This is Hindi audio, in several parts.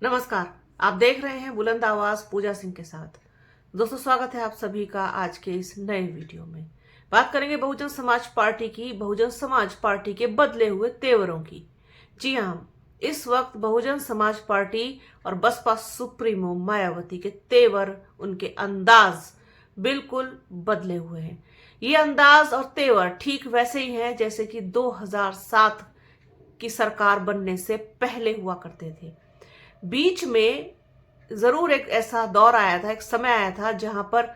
नमस्कार। आप देख रहे हैं बुलंद आवाज पूजा सिंह के साथ। दोस्तों, स्वागत है आप सभी का आज के इस नए वीडियो में। बात करेंगे बहुजन समाज पार्टी की, बहुजन समाज पार्टी के बदले हुए तेवरों की। जी हाँ, इस वक्त बहुजन समाज पार्टी और बसपा सुप्रीमो मायावती के तेवर, उनके अंदाज बिल्कुल बदले हुए हैं। ये अंदाज और तेवर ठीक वैसे ही हैं जैसे कि 2007 की सरकार बनने से पहले हुआ करते थे। बीच में जरूर एक ऐसा दौर आया था, एक समय आया था जहां पर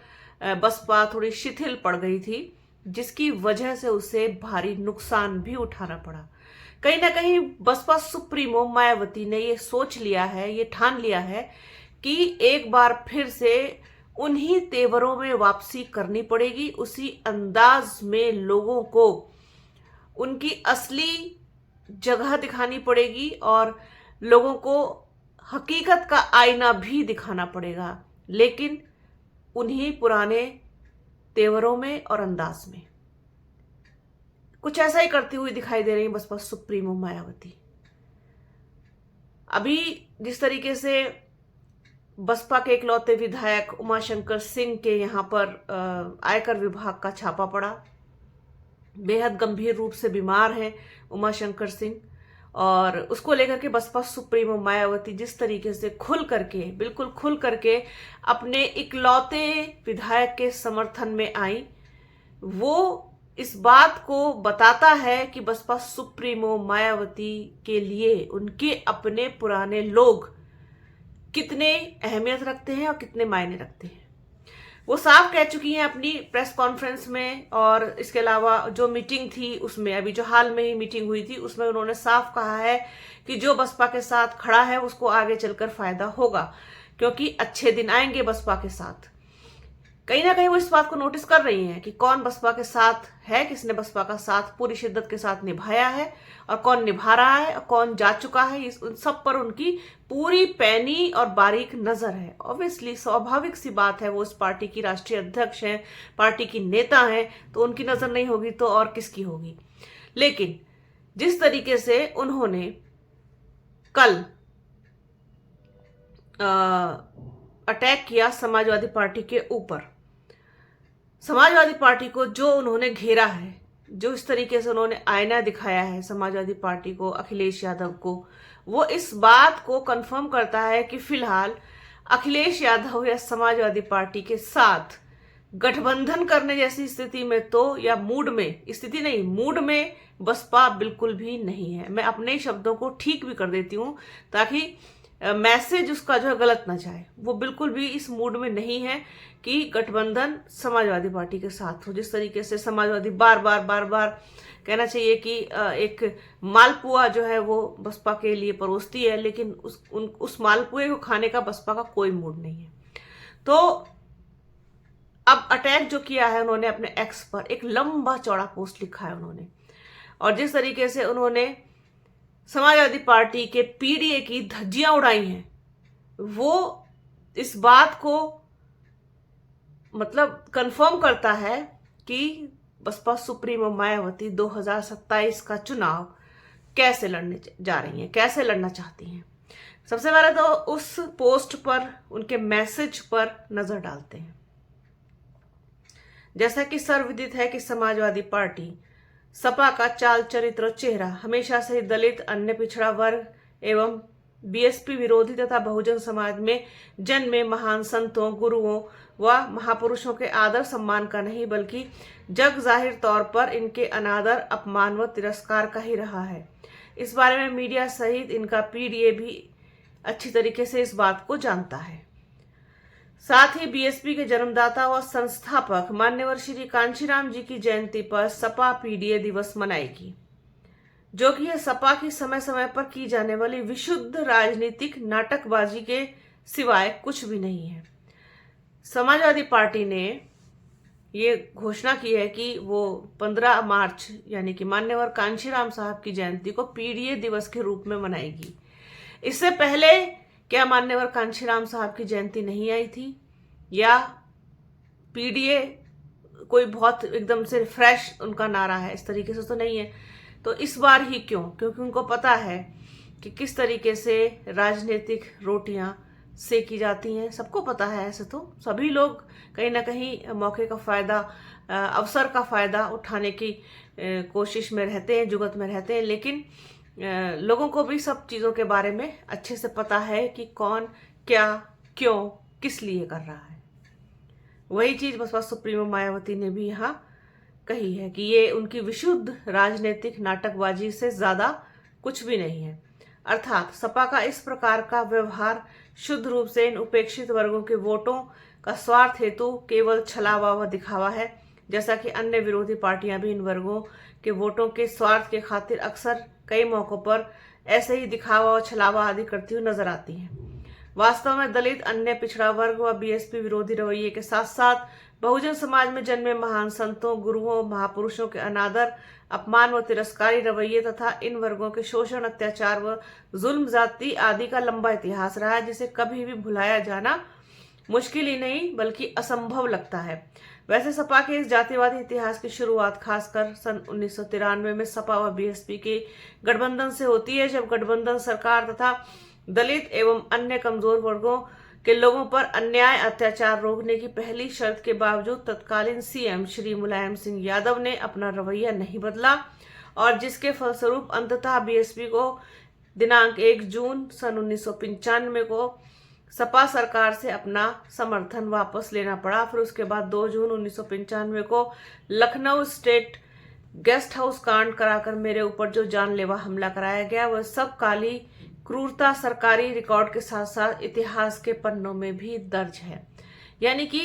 बसपा थोड़ी शिथिल पड़ गई थी, जिसकी वजह से उसे भारी नुकसान भी उठाना पड़ा। कहीं ना कहीं बसपा सुप्रीमो मायावती ने ये सोच लिया है, ये ठान लिया है कि एक बार फिर से उन्हीं तेवरों में वापसी करनी पड़ेगी। उसी अंदाज में लोगों को उनकी असली जगह दिखानी पड़ेगी और लोगों को हकीकत का आईना भी दिखाना पड़ेगा, लेकिन उन्हीं पुराने तेवरों में और अंदाज में। कुछ ऐसा ही करती हुई दिखाई दे रही है बसपा सुप्रीमो मायावती। अभी जिस तरीके से बसपा के इकलौते विधायक उमाशंकर सिंह के यहां पर आयकर विभाग का छापा पड़ा, बेहद गंभीर रूप से बीमार हैं उमाशंकर सिंह, और उसको लेकर के बसपा सुप्रीमो मायावती जिस तरीके से खुल करके, बिल्कुल खुल करके अपने इकलौते विधायक के समर्थन में आई, वो इस बात को बताता है कि बसपा सुप्रीमो मायावती के लिए उनके अपने पुराने लोग कितने अहमियत रखते हैं और कितने मायने रखते हैं। वो साफ कह चुकी हैं अपनी प्रेस कॉन्फ्रेंस में, और इसके अलावा जो मीटिंग थी उसमें, अभी जो हाल में ही मीटिंग हुई थी उसमें उन्होंने साफ कहा है कि जो बसपा के साथ खड़ा है उसको आगे चलकर फायदा होगा, क्योंकि अच्छे दिन आएंगे बसपा के साथ। कहीं ना कहीं वो इस बात को नोटिस कर रही हैं कि कौन बसपा के साथ है, किसने बसपा का साथ पूरी शिद्दत के साथ निभाया है और कौन निभा रहा है और कौन जा चुका है। इस उन सब पर उनकी पूरी पैनी और बारीक नजर है। ऑब्वियसली स्वाभाविक सी बात है, वो इस पार्टी की राष्ट्रीय अध्यक्ष हैं, पार्टी की नेता हैं, तो उनकी नजर नहीं होगी तो और किसकी होगी। लेकिन जिस तरीके से उन्होंने कल अटैक किया समाजवादी पार्टी के ऊपर, समाजवादी पार्टी को जो उन्होंने घेरा है, जो इस तरीके से उन्होंने आईना दिखाया है समाजवादी पार्टी को, अखिलेश यादव को, वो इस बात को कंफर्म करता है कि फिलहाल अखिलेश यादव या समाजवादी पार्टी के साथ गठबंधन करने जैसी स्थिति में तो, या मूड में, स्थिति नहीं मूड में बसपा बिल्कुल भी नहीं है। मैं अपने शब्दों को ठीक भी कर देती हूं ताकि मैसेज उसका जो है गलत ना जाए। वो बिल्कुल भी इस मूड में नहीं है कि गठबंधन समाजवादी पार्टी के साथ हो। जिस तरीके से समाजवादी बार बार कहना चाहिए कि एक मालपुआ जो है वो बसपा के लिए परोसती है, लेकिन उस मालपुए को खाने का बसपा का कोई मूड नहीं है। तो अब अटैक जो किया है उन्होंने अपने एक्स पर, एक लंबा चौड़ा पोस्ट लिखा है उन्होंने, और जिस तरीके से उन्होंने समाजवादी पार्टी के पीडीए की धज्जियां उड़ाई हैं, वो इस बात को मतलब कंफर्म करता है कि बसपा सुप्रीमो मायावती 2027 का चुनाव कैसे लड़ने जा रही हैं, कैसे लड़ना चाहती हैं। सबसे पहले तो उस पोस्ट पर, उनके मैसेज पर नजर डालते हैं। जैसा कि सर्वविदित है कि समाजवादी पार्टी सपा का चाल चरित्र और चेहरा हमेशा से दलित, अन्य पिछड़ा वर्ग एवं बीएसपी विरोधी तथा बहुजन समाज में जन्मे महान संतों, गुरुओं व महापुरुषों के आदर सम्मान का नहीं, बल्कि जग जाहिर तौर पर इनके अनादर, अपमान व तिरस्कार का ही रहा है। इस बारे में मीडिया सहित इनका पीडीए भी अच्छी तरीके से इस बात को जानता है। साथ ही बीएसपी के जन्मदाता व संस्थापक मान्यवर श्री कांशीराम जी की जयंती पर सपा पीडीए दिवस मनाएगी, जो कि यह सपा की समय समय पर की जाने वाली विशुद्ध राजनीतिक नाटकबाजी के सिवाय कुछ भी नहीं है। समाजवादी पार्टी ने ये घोषणा की है कि वो 15 मार्च यानी कि मान्यवर कांशीराम साहब की जयंती को पीडीए दिवस के रूप में मनाएगी। इससे पहले क्या मान्यवर कांशीराम साहब की जयंती नहीं आई थी, या पीडीए कोई बहुत एकदम से फ्रेश उनका नारा है, इस तरीके से तो नहीं है। तो इस बार ही क्यों? क्योंकि उनको पता है कि किस तरीके से राजनीतिक रोटियां सेकी जाती हैं। सबको पता है, ऐसे तो सभी लोग कहीं ना कहीं मौके का फायदा, अवसर का फायदा उठाने की कोशिश में रहते हैं, जुगत में रहते हैं। लेकिन लोगों को भी सब चीजों के बारे में अच्छे से पता है कि कौन क्या क्यों किस लिए कर रहा है। वही चीज बसपा सुप्रीमो मायावती ने भी यहाँ कही है कि ये उनकी विशुद्ध राजनीतिक नाटकबाजी से ज्यादा कुछ भी नहीं है। अर्थात सपा का इस प्रकार का व्यवहार शुद्ध रूप से इन उपेक्षित वर्गों के वोटों का स्वार्थ हेतु केवल छलावा व दिखावा है, जैसा कि अन्य विरोधी पार्टियां भी इन वर्गों के वोटों के स्वार्थ के खातिर अक्सर कई मौकों पर ऐसे ही दिखावा और छलावा आदि करती हुई नजर आती हैं। वास्तव में दलित, अन्य पिछड़ा वर्ग व बीएसपी विरोधी रवैये के साथ साथ बहुजन समाज में जन्मे महान संतों, गुरुओं, महापुरुषों के अनादर, अपमान व तिरस्कारी रवैये तथा इन वर्गों के शोषण, अत्याचार व जुल्म जाति आदि का लंबा इतिहास रहा है, जिसे कभी भी भुलाया जाना मुश्किल ही नहीं बल्कि असंभव लगता है। वैसे सपा के इस जातिवादी इतिहास की शुरुआत खासकर सन 1993 में सपा व बीएसपी के गठबंधन से होती है, जब गठबंधन सरकार तथा दलित एवं अन्य कमजोर वर्गों के लोगों पर अन्याय अत्याचार रोकने की पहली शर्त के बावजूद तत्कालीन सीएम श्री मुलायम सिंह यादव ने अपना रवैया नहीं बदला, और जिसके फलस्वरूप अंततः बीएसपी को दिनांक 1 जून सन 1995 को सपा सरकार से अपना समर्थन वापस लेना पड़ा। फिर उसके बाद 2 जून 1995 को लखनऊ स्टेट गेस्ट हाउस कांड कराकर मेरे ऊपर जो जानलेवा हमला कराया गया, वह सब काली क्रूरता सरकारी रिकॉर्ड के साथ साथ इतिहास के पन्नों में भी दर्ज है। यानी कि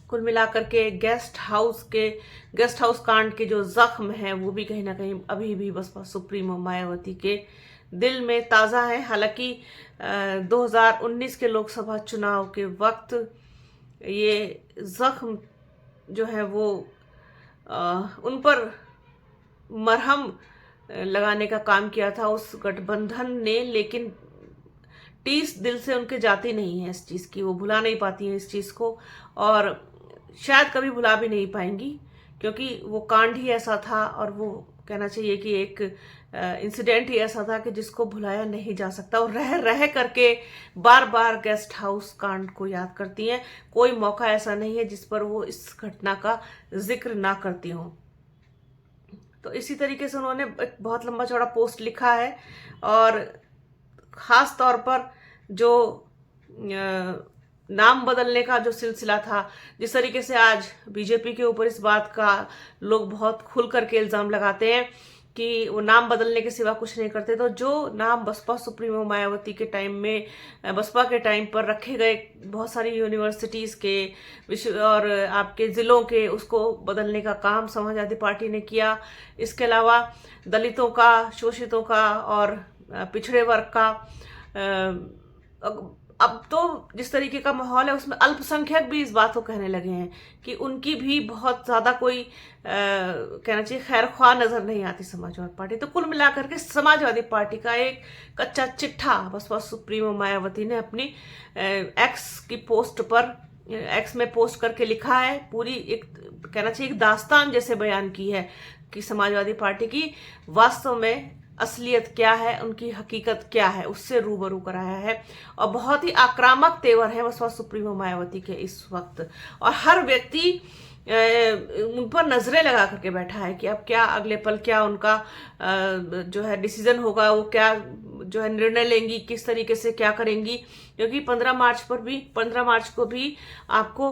कुल मिलाकर के गेस्ट हाउस कांड के जो जख्म है वो भी कहीं ना कहीं अभी भी बसपा सुप्रीमो मायावती के दिल में ताज़ा है। हालांकि 2019 के लोकसभा चुनाव के वक्त ये जख्म जो है वो उन पर मरहम लगाने का काम किया था उस गठबंधन ने, लेकिन टीस दिल से उनके जाती नहीं है इस चीज़ की, वो भुला नहीं पाती हैं इस चीज़ को, और शायद कभी भुला भी नहीं पाएंगी, क्योंकि वो कांड ही ऐसा था और वो कहना चाहिए कि एक इंसिडेंट ही ऐसा था कि जिसको भुलाया नहीं जा सकता। और रह रह करके बार बार गेस्ट हाउस कांड को याद करती हैं। कोई मौका ऐसा नहीं है जिस पर वो इस घटना का जिक्र ना करती हों। तो इसी तरीके से उन्होंने एक बहुत लंबा चौड़ा पोस्ट लिखा है, और ख़ास तौर पर जो नाम बदलने का जो सिलसिला था, जिस तरीके से आज बीजेपी के ऊपर इस बात का लोग बहुत खुल करके इल्ज़ाम लगाते हैं कि वो नाम बदलने के सिवा कुछ नहीं करते, तो जो नाम बसपा सुप्रीमो मायावती के टाइम में, बसपा के टाइम पर रखे गए बहुत सारी यूनिवर्सिटीज़ के और आपके ज़िलों के, उसको बदलने का काम समाजवादी पार्टी ने किया। इसके अलावा दलितों का, शोषितों का और पिछड़े वर्ग का, अब तो जिस तरीके का माहौल है उसमें अल्पसंख्यक भी इस बात को कहने लगे हैं कि उनकी भी बहुत ज़्यादा कोई कहना चाहिए खैरख्वाह नज़र नहीं आती समाजवादी पार्टी। तो कुल मिलाकर के समाजवादी पार्टी का एक कच्चा चिट्ठा बसपा सुप्रीमो मायावती ने अपनी एक्स की पोस्ट पर, एक्स में पोस्ट करके लिखा है। पूरी एक कहना चाहिए एक दास्तान जैसे बयान की है कि समाजवादी पार्टी की वास्तव में असलियत क्या है, उनकी हकीकत क्या है, उससे रूबरू कराया है। और बहुत ही आक्रामक तेवर है बसपा सुप्रीमो मायावती के इस वक्त, और हर व्यक्ति उन पर नजरें लगा करके बैठा है कि अब क्या अगले पल क्या उनका जो है डिसीजन होगा, वो क्या जो है निर्णय लेंगी, किस तरीके से क्या करेंगी। क्योंकि 15 मार्च को भी आपको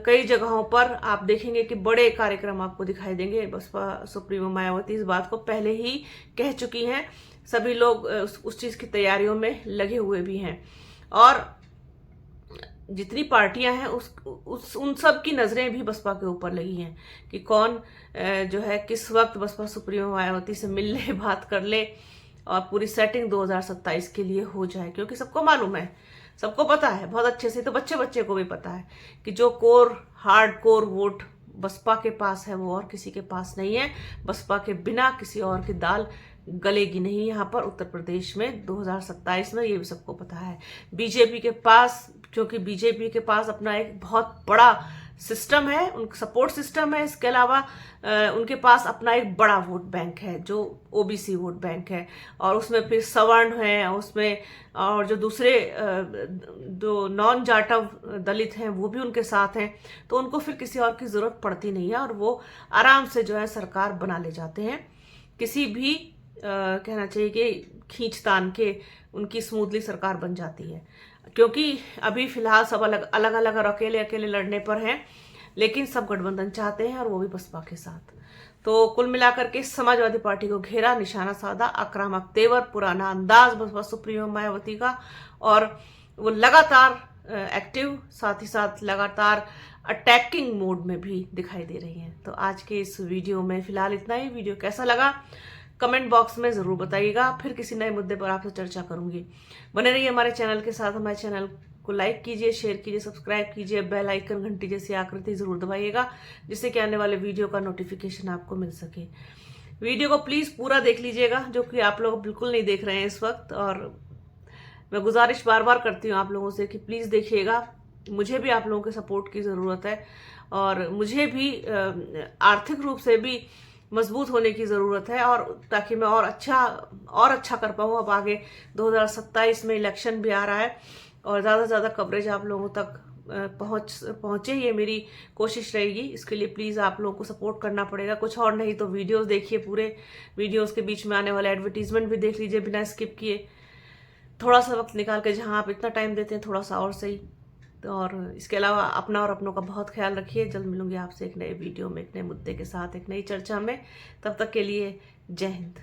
कई जगहों पर आप देखेंगे कि बड़े कार्यक्रम आपको दिखाई देंगे। बसपा सुप्रीमो मायावती इस बात को पहले ही कह चुकी हैं, सभी लोग उस चीज़ की तैयारियों में लगे हुए भी हैं, और जितनी पार्टियां हैं उन सब की नज़रें भी बसपा के ऊपर लगी हैं कि कौन जो है किस वक्त बसपा सुप्रीमो मायावती से मिल ले, बात कर ले, और पूरी सेटिंग 2027 के लिए हो जाए। क्योंकि सबको मालूम है, सबको पता है बहुत अच्छे से, तो बच्चे को भी पता है कि जो हार्ड कोर वोट बसपा के पास है वो और किसी के पास नहीं है। बसपा के बिना किसी और की दाल गलेगी नहीं यहाँ पर उत्तर प्रदेश में 2027 में, ये भी सबको पता है। बीजेपी के पास क्योंकि बीजेपी के पास अपना एक बहुत बड़ा सिस्टम है, उनका सपोर्ट सिस्टम है। इसके अलावा उनके पास अपना एक बड़ा वोट बैंक है जो ओबीसी वोट बैंक है, और उसमें फिर सवर्ण है उसमें, और जो दूसरे जो नॉन जाटव दलित हैं वो भी उनके साथ हैं। तो उनको फिर किसी और की जरूरत पड़ती नहीं है और वो आराम से जो है सरकार बना ले जाते हैं। किसी भी कहना चाहिए कि खींचतान के उनकी स्मूथली सरकार बन जाती है, क्योंकि अभी फिलहाल सब अलग अलग और अकेले अकेले लड़ने पर हैं, लेकिन सब गठबंधन चाहते हैं और वो भी बसपा के साथ। तो कुल मिलाकर के समाजवादी पार्टी को घेरा, निशाना साधा, आक्रामक तेवर, पुराना अंदाज बसपा सुप्रीमो मायावती का, और वो लगातार एक्टिव, साथ ही साथ लगातार अटैकिंग मोड में भी दिखाई दे रही हैं। तो आज के इस वीडियो में फिलहाल इतना ही। वीडियो कैसा लगा कमेंट बॉक्स में जरूर बताइएगा, फिर किसी नए मुद्दे पर आपसे चर्चा करूंगी। बने रहिए हमारे चैनल के साथ। हमारे चैनल को लाइक कीजिए, शेयर कीजिए, सब्सक्राइब कीजिए, बेल आइकन घंटी जैसी आकृति जरूर दबाइएगा, जिससे कि आने वाले वीडियो का नोटिफिकेशन आपको मिल सके। वीडियो को प्लीज पूरा देख लीजिएगा, जो कि आप लोग बिल्कुल नहीं देख रहे हैं इस वक्त, और मैं गुजारिश बार बार करती हूँ आप लोगों से कि प्लीज देखिएगा। मुझे भी आप लोगों के सपोर्ट की जरूरत है, और मुझे भी आर्थिक रूप से भी मजबूत होने की ज़रूरत है, और ताकि मैं और अच्छा कर पाऊँ। अब आगे 2027 में इलेक्शन भी आ रहा है, और ज़्यादा से ज़्यादा कवरेज आप लोगों तक पहुँचे, ये मेरी कोशिश रहेगी। इसके लिए प्लीज़ आप लोगों को सपोर्ट करना पड़ेगा, कुछ और नहीं तो वीडियोस देखिए, पूरे वीडियोस के बीच में आने वाले एडवर्टीजमेंट भी देख लीजिए बिना स्किप किए। थोड़ा सा वक्त निकाल के, जहाँ आप इतना टाइम देते हैं थोड़ा सा और सही। और इसके अलावा अपना और अपनों का बहुत ख्याल रखिए। जल्द मिलूंगी आपसे एक नए वीडियो में, एक नए मुद्दे के साथ, एक नई चर्चा में। तब तक के लिए जय हिंद।